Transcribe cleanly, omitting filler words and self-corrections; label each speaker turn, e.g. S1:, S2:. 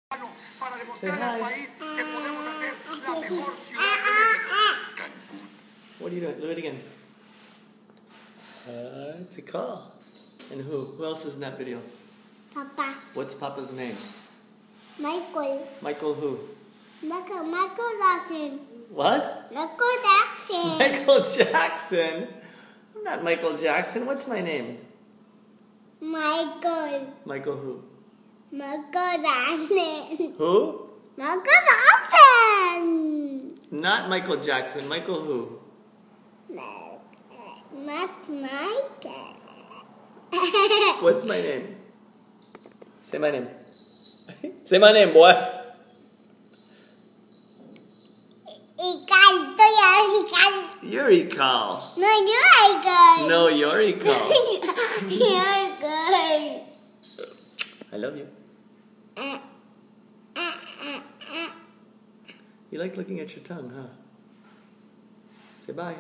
S1: para demostrarle al país que podemos hacer la mejor ciudad de México. Cancún.
S2: What are you doing? Do it again. It's a call. And who? Who else is in that video?
S3: Papa.
S2: What's Papa's name?
S3: Michael.
S2: Michael who?
S3: Michael Jackson.
S2: What?
S3: Michael Jackson.
S2: Michael Jackson? I'm not Michael Jackson. What's my name?
S3: Michael.
S2: Michael who?
S3: Michael Jackson.
S2: Who?
S3: Michael Jackson.
S2: Not Michael Jackson. Michael who?
S3: Not Michael.
S2: What's my name? Say my name. Say my name, boy. You're Ekal.
S3: No, you're good.
S2: No, you're Ekal.
S3: You're good.
S2: I love you. You like looking at your tongue, huh? Say bye.